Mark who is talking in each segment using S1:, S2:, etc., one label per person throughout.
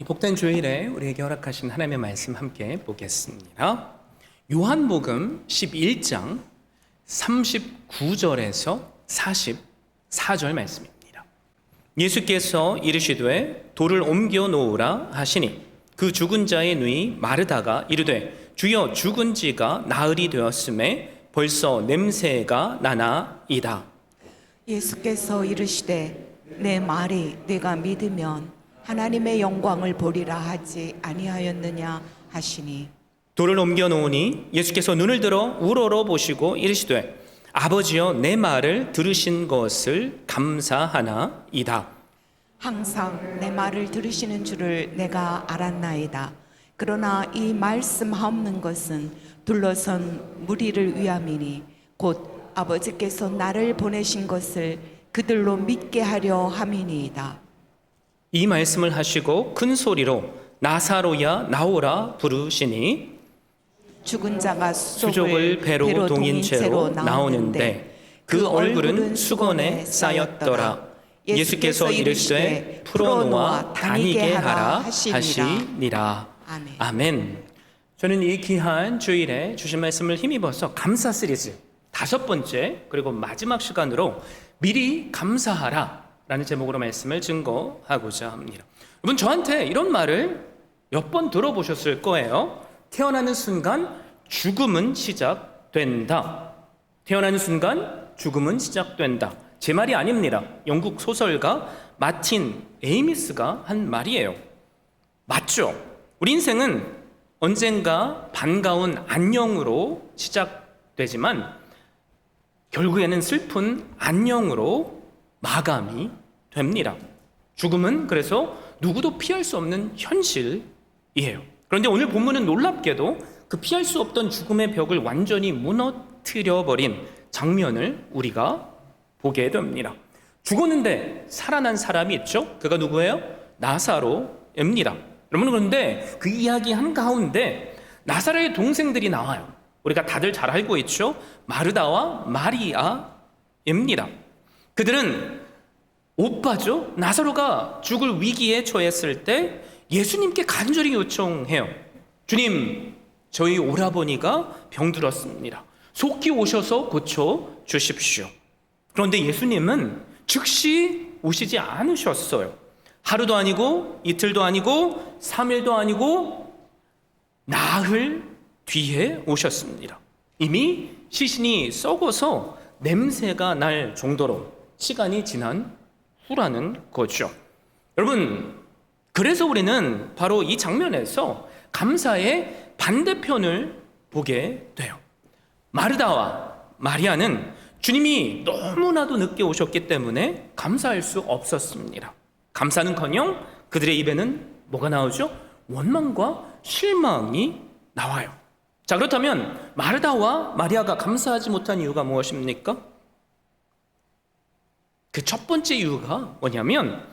S1: 이 복된 주일에 우리에게 허락하신 하나님의 말씀 함께 보겠습니다. 요한복음 11장 39절에서 44절 말씀입니다. 예수께서 이르시되 돌을 옮겨 놓으라 하시니 그 죽은 자의 누이 마르다가 이르되 주여 죽은 지가 나흘이 되었음에 벌써 냄새가 나나이다.
S2: 예수께서 이르시되 내 말이 네가 믿으면 하나님의 영광을 보리라 하지 아니하였느냐 하시니
S1: 돌을 옮겨 놓으니 예수께서 눈을 들어 우러러 보시고 이르시되 아버지여 내 말을 들으신 것을 감사하나이다.
S2: 항상 내 말을 들으시는 줄을 내가 알았나이다. 그러나 이 말씀하옵는 것은 둘러선 무리를 위함이니 곧 아버지께서 나를 보내신 것을 그들로 믿게 하려 함이니이다.
S1: 이 말씀을 하시고 큰 소리로 나사로야 나오라 부르시니
S2: 죽은 자가
S1: 수족을 배로 동인채로 나오는데 그 얼굴은 수건에 쌓였더라. 예수께서 이르시되 풀어놓아 다니게 하라 하시니라. 아멘. 저는 이 귀한 주일에 주신 말씀을 힘입어서 감사 시리즈 5번째 그리고 마지막 시간으로 미리 감사하라 라는 제목으로 말씀을 증거하고자 합니다. 여러분, 저한테 이런 말을 몇 번 들어보셨을 거예요. 태어나는 순간 죽음은 시작된다. 태어나는 순간 죽음은 시작된다. 제 말이 아닙니다. 영국 소설가 마틴 에이미스가 한 말이에요. 맞죠? 우리 인생은 언젠가 반가운 안녕으로 시작되지만 결국에는 슬픈 안녕으로 마감이 됩니다. 죽음은 그래서 누구도 피할 수 없는 현실이에요. 그런데 오늘 본문은 놀랍게도 그 피할 수 없던 죽음의 벽을 완전히 무너뜨려버린 장면을 우리가 보게 됩니다. 죽었는데 살아난 사람이 있죠? 그가 누구예요? 나사로입니다. 여러분, 그런데 그 이야기 한가운데 나사로의 동생들이 나와요. 우리가 다들 잘 알고 있죠? 마르다와 마리아입니다. 그들은 오빠죠? 나사로가 죽을 위기에 처했을 때 예수님께 간절히 요청해요. 주님, 저희 오라버니가 병들었습니다. 속히 오셔서 고쳐 주십시오. 그런데 예수님은 즉시 오시지 않으셨어요. 하루도 아니고 이틀도 아니고 3일도 아니고 나흘 뒤에 오셨습니다. 이미 시신이 썩어서 냄새가 날 정도로 시간이 지난 후라는 거죠. 여러분, 그래서 우리는 바로 이 장면에서 감사의 반대편을 보게 돼요. 마르다와 마리아는 주님이 너무나도 늦게 오셨기 때문에 감사할 수 없었습니다. 감사는커녕 그들의 입에는 뭐가 나오죠? 원망과 실망이 나와요. 자, 그렇다면 마르다와 마리아가 감사하지 못한 이유가 무엇입니까? 그 첫 번째 이유가 뭐냐면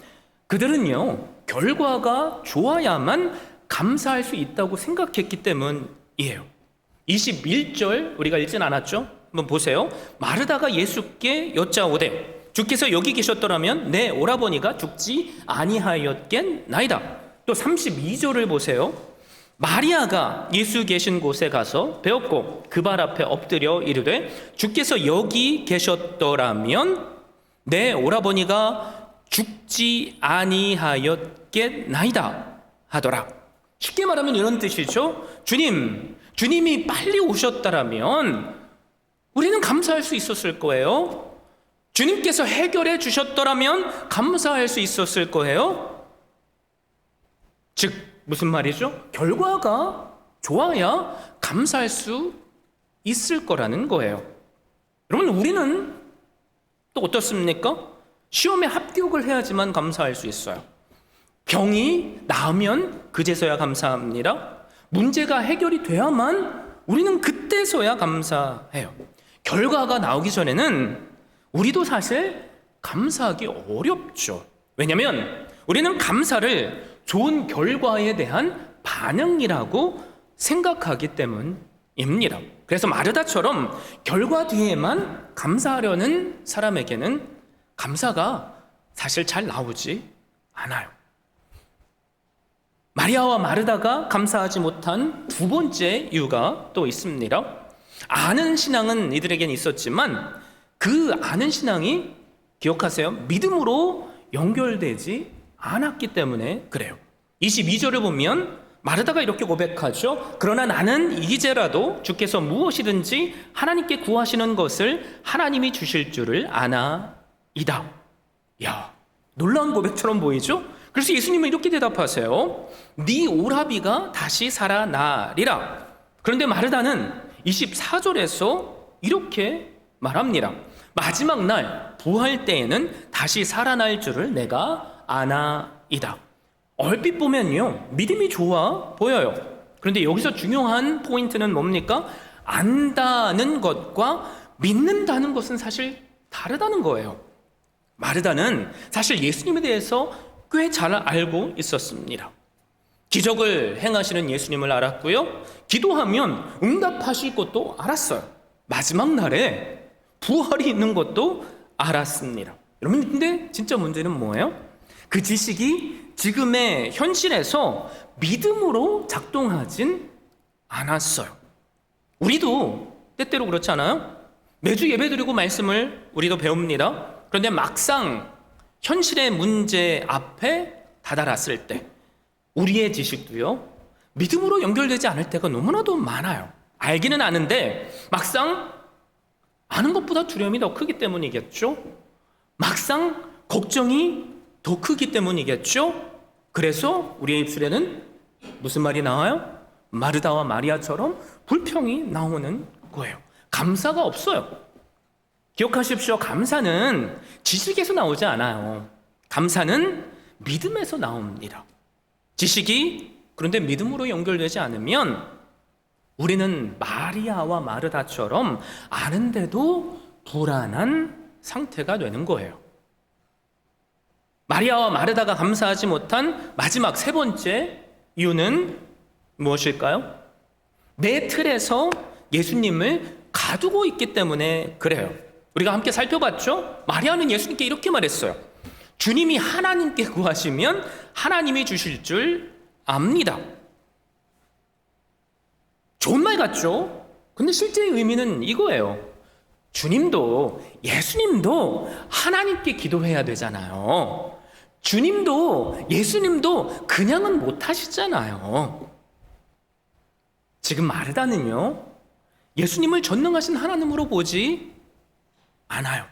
S1: 그들은요, 결과가 좋아야만 감사할 수 있다고 생각했기 때문이에요. 21절 우리가 읽진 않았죠? 한번 보세요. 마르다가 예수께 여짜오되 주께서 여기 계셨더라면 내 오라버니가 죽지 아니하였겠나이다. 또 32절을 보세요. 마리아가 예수 계신 곳에 가서 배웠고 그 발 앞에 엎드려 이르되 주께서 여기 계셨더라면 내 오라버니가 죽지 아니하였겠나이다 하더라. 쉽게 말하면 이런 뜻이죠. 주님이 빨리 오셨더라면 우리는 감사할 수 있었을 거예요. 주님께서 해결해 주셨더라면 감사할 수 있었을 거예요. 즉 무슨 말이죠? 결과가 좋아야 감사할 수 있을 거라는 거예요. 여러분, 우리는 또 어떻습니까? 시험에 합격을 해야지만 감사할 수 있어요. 병이 나으면 그제서야 감사합니다. 문제가 해결이 돼야만 우리는 그때서야 감사해요. 결과가 나오기 전에는 우리도 사실 감사하기 어렵죠. 왜냐하면 우리는 감사를 좋은 결과에 대한 반응이라고 생각하기 때문입니다. 그래서 마르다처럼 결과 뒤에만 감사하려는 사람에게는 감사가 사실 잘 나오지 않아요. 마리아와 마르다가 감사하지 못한 두 번째 이유가 또 있습니다. 아는 신앙은 이들에겐 있었지만 그 아는 신앙이, 기억하세요, 믿음으로 연결되지 않았기 때문에 그래요. 22절을 보면 마르다가 이렇게 고백하죠. 그러나 나는 이제라도 주께서 무엇이든지 하나님께 구하시는 것을 하나님이 주실 줄을 아나이다. 야, 놀라운 고백처럼 보이죠? 그래서 예수님은 이렇게 대답하세요. 네 오라비가 다시 살아나리라. 그런데 마르다는 24절에서 이렇게 말합니다. 마지막 날 부활 때에는 다시 살아날 줄을 내가 아나이다. 얼핏 보면요, 믿음이 좋아 보여요. 그런데 여기서 중요한 포인트는 뭡니까? 안다는 것과 믿는다는 것은 사실 다르다는 거예요. 마르다는 사실 예수님에 대해서 꽤 잘 알고 있었습니다. 기적을 행하시는 예수님을 알았고요, 기도하면 응답하실 것도 알았어요. 마지막 날에 부활이 있는 것도 알았습니다. 여러분, 근데 진짜 문제는 뭐예요? 그 지식이 지금의 현실에서 믿음으로 작동하진 않았어요. 우리도 때때로 그렇지 않아요? 매주 예배드리고 말씀을 우리도 배웁니다. 그런데 막상 현실의 문제 앞에 다다랐을 때 우리의 지식도요, 믿음으로 연결되지 않을 때가 너무나도 많아요. 알기는 아는데 막상 아는 것보다 두려움이 더 크기 때문이겠죠? 막상 걱정이 더 크기 때문이겠죠? 그래서 우리의 입술에는 무슨 말이 나와요? 마르다와 마리아처럼 불평이 나오는 거예요. 감사가 없어요. 기억하십시오. 감사는 지식에서 나오지 않아요. 감사는 믿음에서 나옵니다. 지식이 그런데 믿음으로 연결되지 않으면 우리는 마리아와 마르다처럼 아는데도 불안한 상태가 되는 거예요. 마리아와 마르다가 감사하지 못한 마지막 세 번째 이유는 무엇일까요? 내 틀에서 예수님을 가두고 있기 때문에 그래요. 우리가 함께 살펴봤죠? 마리아는 예수님께 이렇게 말했어요. 주님이 하나님께 구하시면 하나님이 주실 줄 압니다. 좋은 말 같죠? 근데 실제의 의미는 이거예요. 주님도, 예수님도 하나님께 기도해야 되잖아요. 주님도, 예수님도 그냥은 못 하시잖아요. 지금 마르다는요, 예수님을 전능하신 하나님으로 보지 않아요.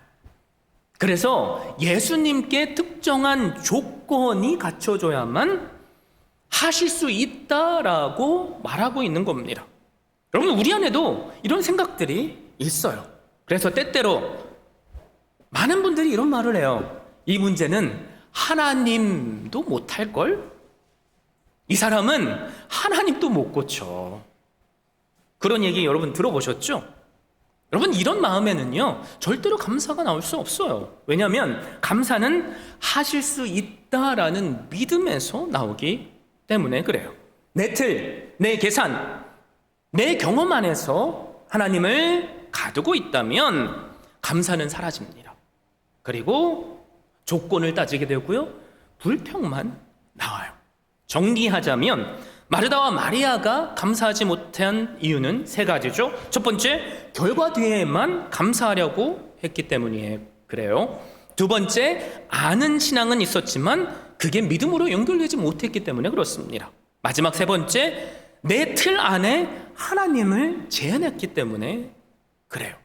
S1: 그래서 예수님께 특정한 조건이 갖춰져야만 하실 수 있다라고 말하고 있는 겁니다. 여러분, 우리 안에도 이런 생각들이 있어요. 그래서 때때로 많은 분들이 이런 말을 해요. 이 문제는 하나님도 못할걸? 이 사람은 하나님도 못 고쳐. 그런 얘기 여러분 들어보셨죠? 여러분, 이런 마음에는요, 절대로 감사가 나올 수 없어요. 왜냐하면 감사는 하실 수 있다라는 믿음에서 나오기 때문에 그래요. 내 틀, 내 계산, 내 경험 안에서 하나님을 가두고 있다면 감사는 사라집니다. 그리고 조건을 따지게 되고요, 불평만 나와요. 정리하자면 마르다와 마리아가 감사하지 못한 이유는 세 가지죠. 첫 번째, 결과 뒤에만 감사하려고 했기 때문이에요. 그래요. 두 번째, 아는 신앙은 있었지만 그게 믿음으로 연결되지 못했기 때문에 그렇습니다. 마지막 세 번째, 내 틀 안에 하나님을 제한했기 때문에 그래요.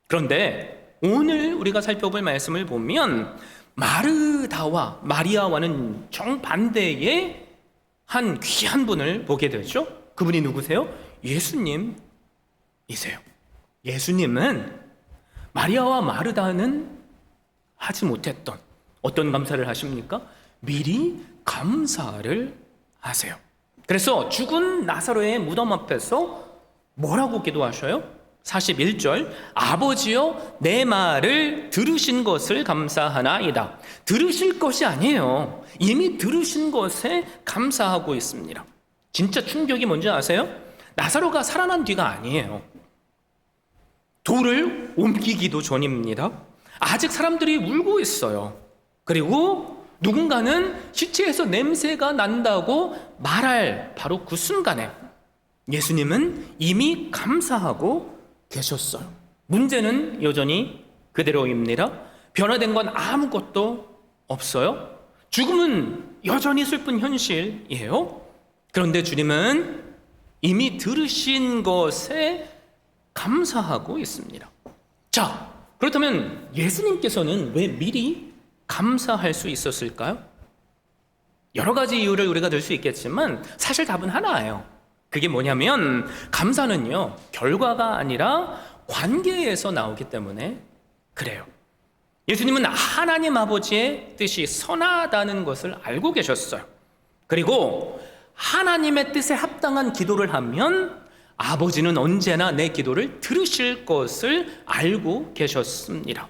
S1: 그런데 오늘 우리가 살펴볼 말씀을 보면 마르다와 마리아와는 정반대의 한 귀한 분을 보게 되죠. 그분이 누구세요? 예수님이세요. 예수님은 마리아와 마르다는 하지 못했던 어떤 감사를 하십니까? 미리 감사를 하세요. 그래서 죽은 나사로의 무덤 앞에서 뭐라고 기도하셔요? 41절, 아버지여 내 말을 들으신 것을 감사하나이다. 들으실 것이 아니에요. 이미 들으신 것에 감사하고 있습니다. 진짜 충격이 뭔지 아세요? 나사로가 살아난 뒤가 아니에요. 돌을 옮기기도 전입니다. 아직 사람들이 울고 있어요. 그리고 누군가는 시체에서 냄새가 난다고 말할 바로 그 순간에 예수님은 이미 감사하고 계셨어요. 문제는 여전히 그대로입니다. 변화된 건 아무것도 없어요. 죽음은 여전히 슬픈 현실이에요. 그런데 주님은 이미 들으신 것에 감사하고 있습니다. 자, 그렇다면 예수님께서는 왜 미리 감사할 수 있었을까요? 여러 가지 이유를 우리가 들 수 있겠지만 사실 답은 하나예요. 그게 뭐냐면 감사는요, 결과가 아니라 관계에서 나오기 때문에 그래요. 예수님은 하나님 아버지의 뜻이 선하다는 것을 알고 계셨어요. 그리고 하나님의 뜻에 합당한 기도를 하면 아버지는 언제나 내 기도를 들으실 것을 알고 계셨습니다.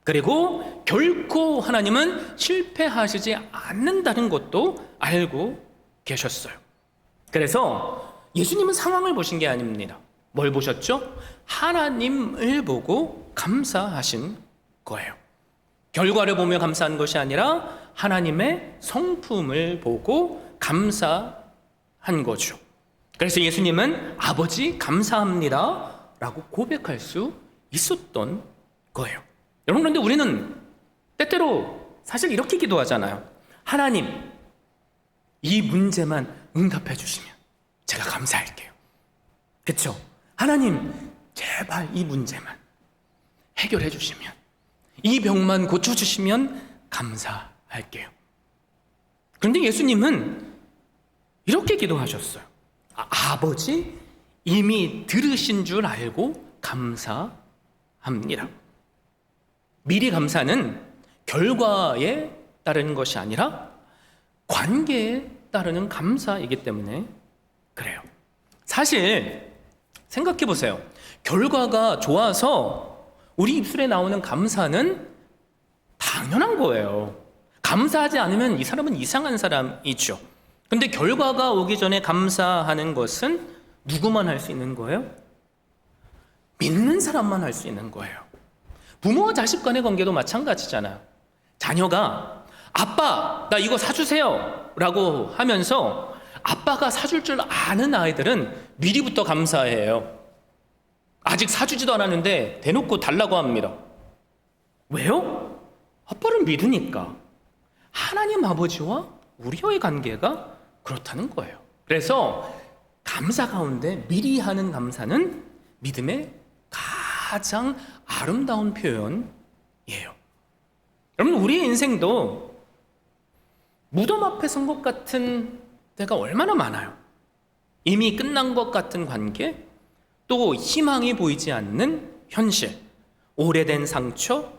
S1: 그리고 결코 하나님은 실패하시지 않는다는 것도 알고 계셨어요. 그래서 예수님은 상황을 보신 게 아닙니다. 뭘 보셨죠? 하나님을 보고 감사하신 거예요. 결과를 보며 감사한 것이 아니라 하나님의 성품을 보고 감사한 거죠. 그래서 예수님은 아버지 감사합니다 라고 고백할 수 있었던 거예요. 여러분, 그런데 우리는 때때로 사실 이렇게 기도하잖아요. 하나님, 이 문제만 응답해 주시면 제가 감사할게요. 그렇죠? 하나님, 제발 이 문제만 해결해 주시면, 이 병만 고쳐주시면 감사할게요. 그런데 예수님은 이렇게 기도하셨어요. 아버지, 이미 들으신 줄 알고 감사합니다. 미리 감사는 결과에 따르는 것이 아니라 관계에 따르는 감사이기 때문에 그래요. 사실 생각해 보세요. 결과가 좋아서 우리 입술에 나오는 감사는 당연한 거예요. 감사하지 않으면 이 사람은 이상한 사람이죠. 근데 결과가 오기 전에 감사하는 것은 누구만 할 수 있는 거예요? 믿는 사람만 할 수 있는 거예요. 부모와 자식 간의 관계도 마찬가지잖아요. 자녀가 아빠, 나 이거 사주세요 라고 하면서 아빠가 사줄 줄 아는 아이들은 미리부터 감사해요. 아직 사주지도 않았는데 대놓고 달라고 합니다. 왜요? 아빠를 믿으니까. 하나님 아버지와 우리와의 관계가 그렇다는 거예요. 그래서 감사 가운데 미리 하는 감사는 믿음의 가장 아름다운 표현이에요. 여러분, 우리의 인생도 무덤 앞에 선 것 같은 때가 얼마나 많아요. 이미 끝난 것 같은 관계, 또 희망이 보이지 않는 현실, 오래된 상처,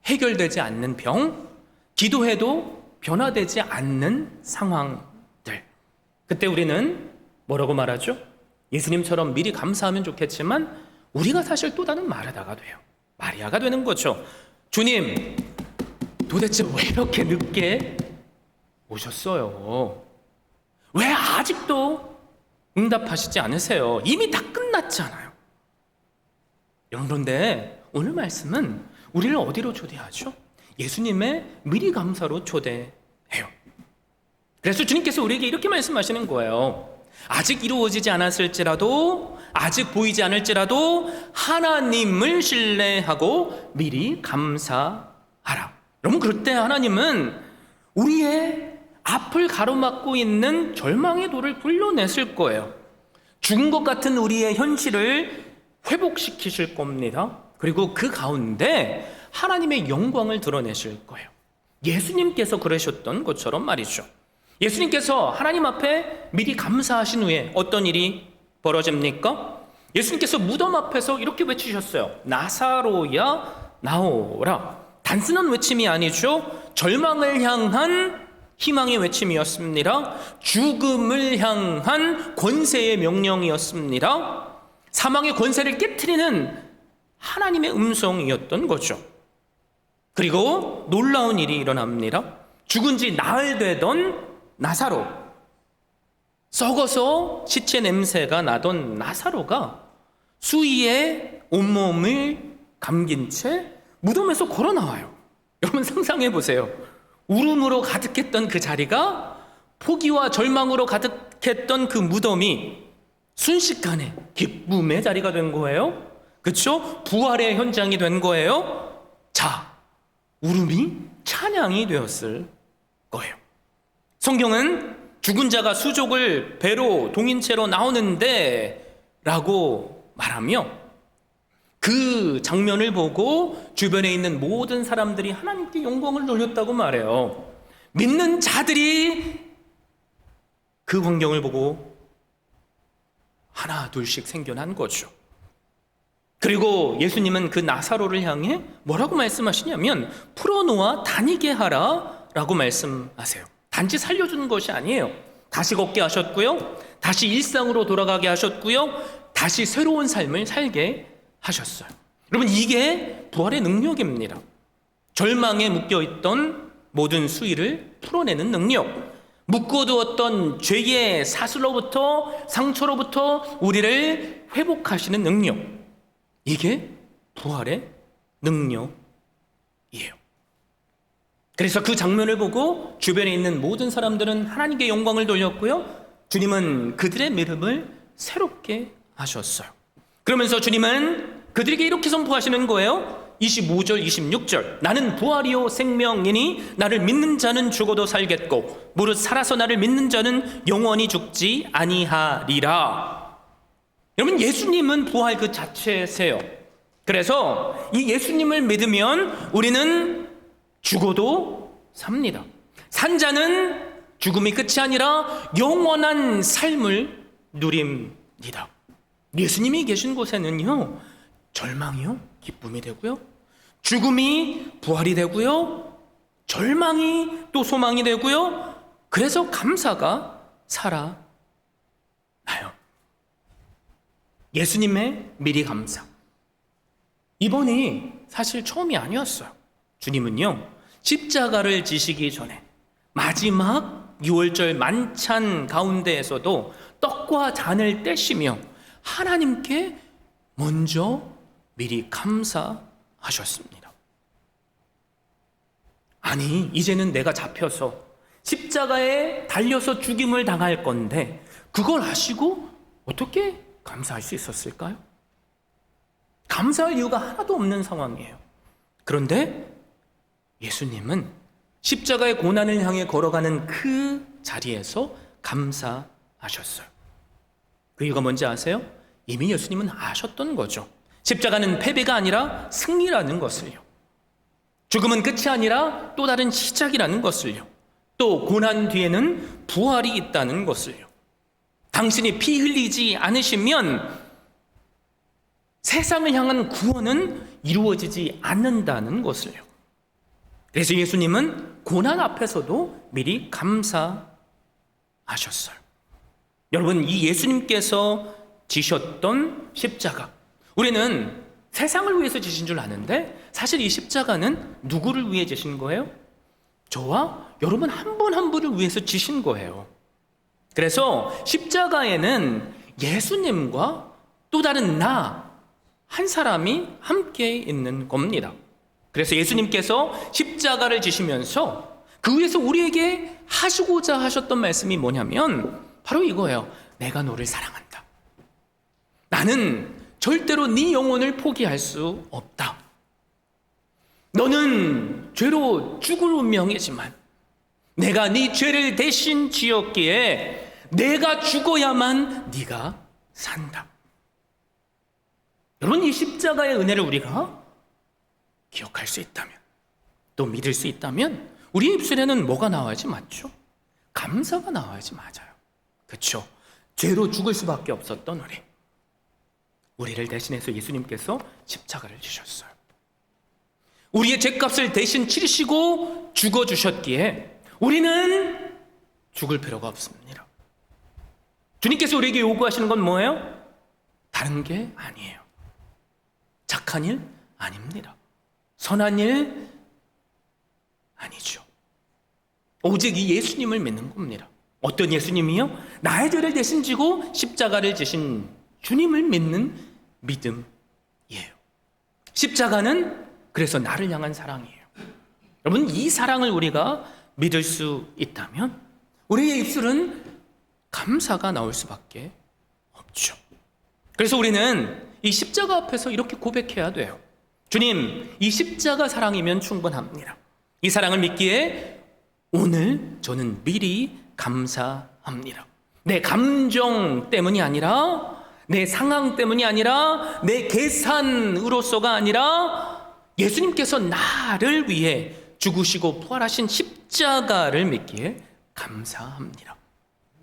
S1: 해결되지 않는 병, 기도해도 변화되지 않는 상황들. 그때 우리는 뭐라고 말하죠? 예수님처럼 미리 감사하면 좋겠지만 우리가 사실 또 다른 마르다가 돼요. 마리아가 되는 거죠. 주님, 도대체 왜 이렇게 늦게 오셨어요? 왜 아직도 응답하시지 않으세요? 이미 다 끝났잖아요. 여러분, 그런데 오늘 말씀은 우리를 어디로 초대하죠? 예수님의 미리 감사로 초대해요. 그래서 주님께서 우리에게 이렇게 말씀하시는 거예요. 아직 이루어지지 않았을지라도, 아직 보이지 않을지라도 하나님을 신뢰하고 미리 감사하라. 여러분, 그럴 때 하나님은 우리의 앞을 가로막고 있는 절망의 돌을 굴려냈을 거예요. 죽은 것 같은 우리의 현실을 회복시키실 겁니다. 그리고 그 가운데 하나님의 영광을 드러내실 거예요. 예수님께서 그러셨던 것처럼 말이죠. 예수님께서 하나님 앞에 미리 감사하신 후에 어떤 일이 벌어집니까? 예수님께서 무덤 앞에서 이렇게 외치셨어요. 나사로야 나오라. 단순한 외침이 아니죠. 절망을 향한 희망의 외침이었습니다. 죽음을 향한 권세의 명령이었습니다. 사망의 권세를 깨트리는 하나님의 음성이었던 거죠. 그리고 놀라운 일이 일어납니다. 죽은 지 나흘 되던 나사로, 썩어서 시체 냄새가 나던 나사로가 수의에 온몸을 감긴 채 무덤에서 걸어 나와요. 여러분, 상상해 보세요. 울음으로 가득했던 그 자리가 포기와 절망으로 가득했던 그 무덤이 순식간에 기쁨의 자리가 된 거예요. 그렇죠? 부활의 현장이 된 거예요. 자, 울음이 찬양이 되었을 거예요. 성경은 죽은 자가 수족을 배로 동인채로 나오는데 라고 말하며 그 장면을 보고 주변에 있는 모든 사람들이 하나님께 영광을 돌렸다고 말해요. 믿는 자들이 그 광경을 보고 하나 둘씩 생겨난 거죠. 그리고 예수님은 그 나사로를 향해 뭐라고 말씀하시냐면 풀어놓아 다니게 하라 라고 말씀하세요. 단지 살려주는 것이 아니에요. 다시 걷게 하셨고요, 다시 일상으로 돌아가게 하셨고요, 다시 새로운 삶을 살게 하셨어요. 여러분, 이게 부활의 능력입니다. 절망에 묶여있던 모든 수위를 풀어내는 능력, 묶어두었던 죄의 사슬로부터, 상처로부터 우리를 회복하시는 능력, 이게 부활의 능력이에요. 그래서 그 장면을 보고 주변에 있는 모든 사람들은 하나님께 영광을 돌렸고요, 주님은 그들의 믿음을 새롭게 하셨어요. 그러면서 주님은 그들에게 이렇게 선포하시는 거예요. 25절 26절, 나는 부활이요 생명이니 나를 믿는 자는 죽어도 살겠고 무릇 살아서 나를 믿는 자는 영원히 죽지 아니하리라. 여러분, 예수님은 부활 그 자체세요. 그래서 이 예수님을 믿으면 우리는 죽어도 삽니다. 산 자는 죽음이 끝이 아니라 영원한 삶을 누립니다. 예수님이 계신 곳에는요, 절망이요 기쁨이 되고요, 죽음이 부활이 되고요, 절망이 또 소망이 되고요, 그래서 감사가 살아나요. 예수님의 미리 감사, 이번이 사실 처음이 아니었어요. 주님은요, 십자가를 지시기 전에 마지막 6월절 만찬 가운데에서도 떡과 잔을 떼시며 하나님께 먼저 미리 감사하셨습니다. 아니, 이제는 내가 잡혀서 십자가에 달려서 죽임을 당할 건데 그걸 아시고 어떻게 감사할 수 있었을까요? 감사할 이유가 하나도 없는 상황이에요. 그런데 예수님은 십자가의 고난을 향해 걸어가는 그 자리에서 감사하셨어요. 그 이유가 뭔지 아세요? 이미 예수님은 아셨던 거죠. 십자가는 패배가 아니라 승리라는 것을요, 죽음은 끝이 아니라 또 다른 시작이라는 것을요, 또 고난 뒤에는 부활이 있다는 것을요, 당신이 피 흘리지 않으시면 세상을 향한 구원은 이루어지지 않는다는 것을요. 그래서 예수님은 고난 앞에서도 미리 감사하셨어요. 여러분, 이 예수님께서 지셨던 십자가, 우리는 세상을 위해서 지신 줄 아는데 사실 이 십자가는 누구를 위해 지신 거예요? 저와 여러분 한 분 한 분을 위해서 지신 거예요. 그래서 십자가에는 예수님과 또 다른 나 한 사람이 함께 있는 겁니다. 그래서 예수님께서 십자가를 지시면서 그 위에서 우리에게 하시고자 하셨던 말씀이 뭐냐면 바로 이거예요. 내가 너를 사랑한다. 나는 절대로 네 영혼을 포기할 수 없다. 너는 죄로 죽을 운명이지만 내가 네 죄를 대신 지었기에 내가 죽어야만 네가 산다. 여러분, 이 십자가의 은혜를 우리가 기억할 수 있다면, 또 믿을 수 있다면 우리 입술에는 뭐가 나와야지 맞죠? 감사가 나와야지 맞아요. 그렇죠? 죄로 죽을 수밖에 없었던 우리를 대신해서 예수님께서 십자가를 지셨어요. 우리의 죄값을 대신 치르시고 죽어주셨기에 우리는 죽을 필요가 없습니다. 주님께서 우리에게 요구하시는 건 뭐예요? 다른 게 아니에요. 착한 일 아닙니다. 선한 일 아니죠. 오직 이 예수님을 믿는 겁니다. 어떤 예수님이요? 나의 죄를 대신 지고 십자가를 지신 주님을 믿는 믿음이에요. 십자가는 그래서 나를 향한 사랑이에요. 여러분, 이 사랑을 우리가 믿을 수 있다면 우리의 입술은 감사가 나올 수밖에 없죠. 그래서 우리는 이 십자가 앞에서 이렇게 고백해야 돼요. 주님, 이 십자가 사랑이면 충분합니다. 이 사랑을 믿기에 오늘 저는 미리 감사합니다. 내 감정 때문이 아니라, 내 상황 때문이 아니라, 내 계산으로서가 아니라 예수님께서 나를 위해 죽으시고 부활하신 십자가를 믿기에 감사합니다.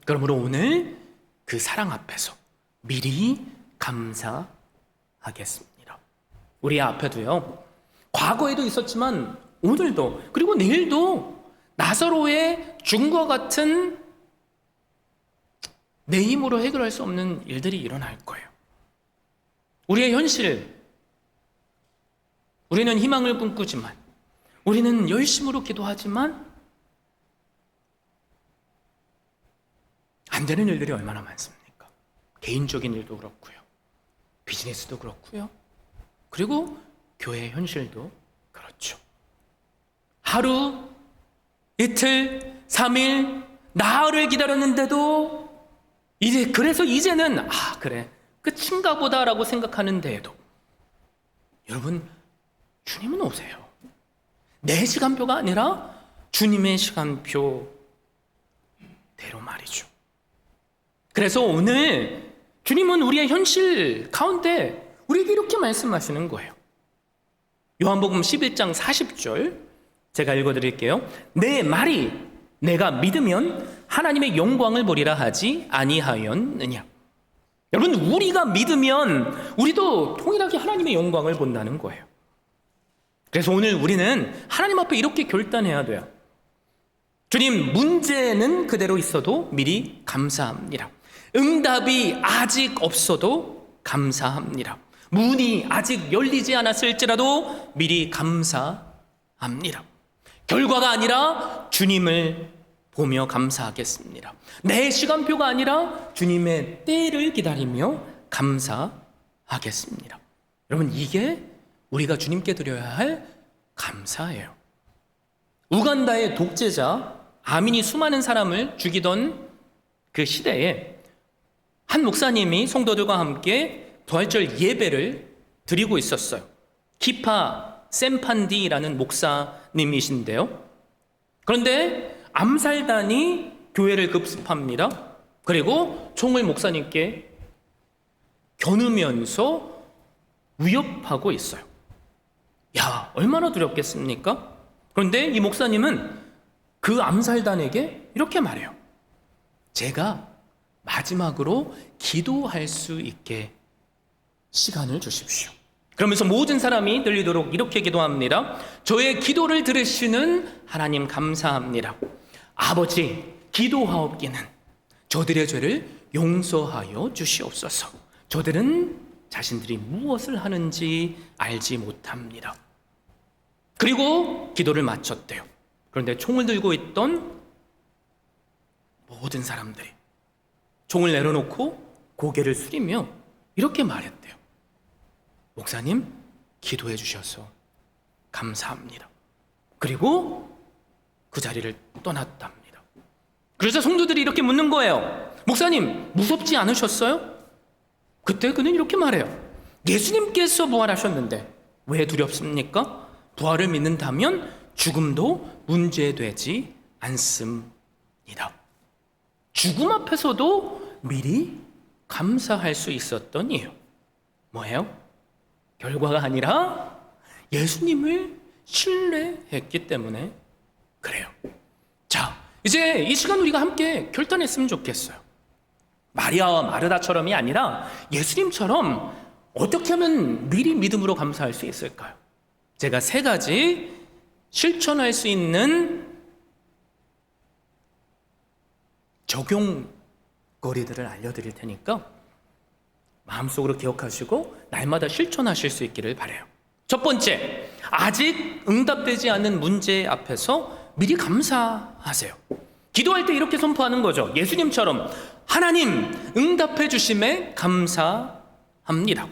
S1: 그러므로 오늘 그 사랑 앞에서 미리 감사하겠습니다. 우리 앞에도요, 과거에도 있었지만 오늘도 그리고 내일도 나사로의 죽음과 같은 내 힘으로 해결할 수 없는 일들이 일어날 거예요. 우리의 현실, 우리는 희망을 꿈꾸지만, 우리는 열심으로 기도하지만 안 되는 일들이 얼마나 많습니까? 개인적인 일도 그렇고요, 비즈니스도 그렇고요, 그리고 교회 현실도 그렇죠. 하루, 이틀, 3일, 나흘을 기다렸는데도 그래서 이제는 그래, 끝인가 보다라고 생각하는데도 여러분, 주님은 오세요. 내 시간표가 아니라 주님의 시간표대로 말이죠. 그래서 오늘 주님은 우리의 현실 가운데 우리에게 이렇게 말씀하시는 거예요. 요한복음 11장 40절 제가 읽어드릴게요. 내 말이 내가 믿으면 하나님의 영광을 보리라 하지 아니하였느냐. 여러분, 우리가 믿으면 우리도 동일하게 하나님의 영광을 본다는 거예요. 그래서 오늘 우리는 하나님 앞에 이렇게 결단해야 돼요. 주님, 문제는 그대로 있어도 미리 감사합니다. 응답이 아직 없어도 감사합니다. 문이 아직 열리지 않았을지라도 미리 감사합니다. 결과가 아니라 주님을 보며 감사하겠습니다. 내 시간표가 아니라 주님의 때를 기다리며 감사하겠습니다. 여러분, 이게 우리가 주님께 드려야 할 감사예요. 우간다의 독재자 아민이 수많은 사람을 죽이던 그 시대에 한 목사님이 성도들과 함께 부활절 예배를 드리고 있었어요. 키파 샘판디라는 목사님이신데요. 그런데 암살단이 교회를 급습합니다. 그리고 총을 목사님께 겨누면서 위협하고 있어요. 야, 얼마나 두렵겠습니까? 그런데 이 목사님은 그 암살단에게 이렇게 말해요. 제가 마지막으로 기도할 수 있게 시간을 주십시오. 그러면서 모든 사람이 들리도록 이렇게 기도합니다. 저의 기도를 들으시는 하나님 감사합니다. 아버지, 기도하옵기는 저들의 죄를 용서하여 주시옵소서. 저들은 자신들이 무엇을 하는지 알지 못합니다. 그리고 기도를 마쳤대요. 그런데 총을 들고 있던 모든 사람들이 총을 내려놓고 고개를 숙이며 이렇게 말했대요. 목사님, 기도해 주셔서 감사합니다. 그리고 그 자리를 떠났답니다. 그래서 성도들이 이렇게 묻는 거예요. 목사님, 무섭지 않으셨어요? 그때 그는 이렇게 말해요. 예수님께서 부활하셨는데 왜 두렵습니까? 부활을 믿는다면 죽음도 문제되지 않습니다. 죽음 앞에서도 미리 감사할 수 있었던 이유, 뭐예요? 결과가 아니라 예수님을 신뢰했기 때문에 그래요. 자, 이제 이 시간 우리가 함께 결단했으면 좋겠어요. 마리아와 마르다처럼이 아니라 예수님처럼 어떻게 하면 미리 믿음으로 감사할 수 있을까요? 제가 3가지 실천할 수 있는 적용거리들을 알려드릴 테니까 마음속으로 기억하시고 날마다 실천하실 수 있기를 바라요. 첫 번째, 아직 응답되지 않은 문제 앞에서 미리 감사하세요. 기도할 때 이렇게 선포하는 거죠. 예수님처럼 하나님 응답해 주심에 감사합니다.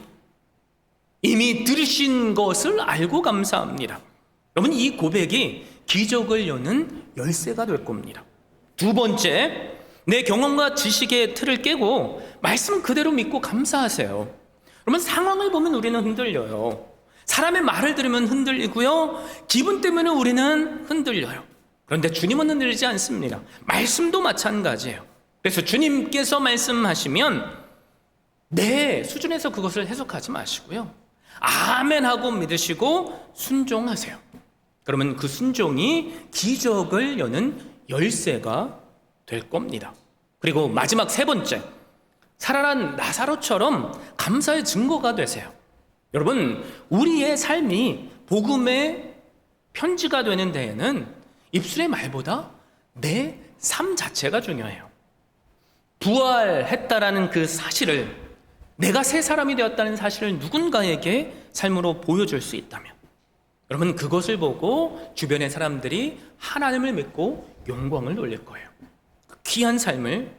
S1: 이미 들으신 것을 알고 감사합니다. 여러분, 이 고백이 기적을 여는 열쇠가 될 겁니다. 두 번째, 내 경험과 지식의 틀을 깨고 말씀 그대로 믿고 감사하세요. 그러면 상황을 보면 우리는 흔들려요. 사람의 말을 들으면 흔들리고요. 기분 때문에 우리는 흔들려요. 그런데 주님은 흔들리지 않습니다. 말씀도 마찬가지예요. 그래서 주님께서 말씀하시면 내 수준에서 그것을 해석하지 마시고요. 아멘 하고 믿으시고 순종하세요. 그러면 그 순종이 기적을 여는 열쇠가 될 겁니다. 그리고 마지막 세 번째, 살아난 나사로처럼 감사의 증거가 되세요. 여러분, 우리의 삶이 복음의 편지가 되는 데에는 입술의 말보다 내 삶 자체가 중요해요. 부활했다라는 그 사실을, 내가 새 사람이 되었다는 사실을 누군가에게 삶으로 보여줄 수 있다면, 여러분 그것을 보고 주변의 사람들이 하나님을 믿고 영광을 돌릴 거예요. 귀한 삶을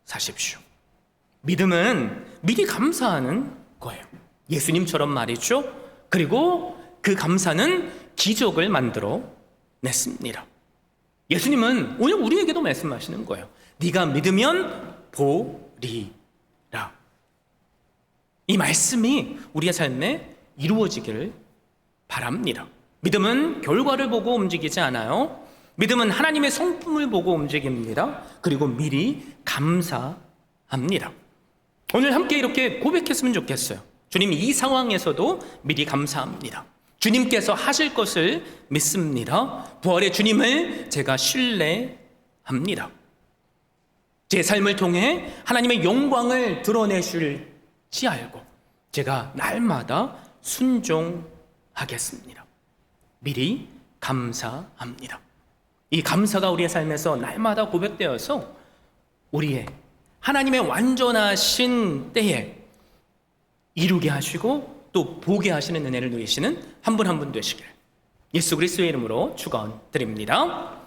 S1: 사십시오. 믿음은 미리 감사하는 거예요. 예수님처럼 말이죠. 그리고 그 감사는 기적을 만들어 냈습니다. 예수님은 오늘 우리에게도 말씀하시는 거예요. 네가 믿으면 보리라. 이 말씀이 우리의 삶에 이루어지기를 바랍니다. 믿음은 결과를 보고 움직이지 않아요. 믿음은 하나님의 성품을 보고 움직입니다. 그리고 미리 감사합니다. 오늘 함께 이렇게 고백했으면 좋겠어요. 주님, 이 상황에서도 미리 감사합니다. 주님께서 하실 것을 믿습니다. 부활의 주님을 제가 신뢰합니다. 제 삶을 통해 하나님의 영광을 드러내실지 알고 제가 날마다 순종하겠습니다. 미리 감사합니다. 이 감사가 우리의 삶에서 날마다 고백되어서 우리의 하나님의 완전하신 때에 이루게 하시고 또 보게 하시는 은혜를 누리시는 한 분 한 분 되시길 예수 그리스도의 이름으로 축원드립니다.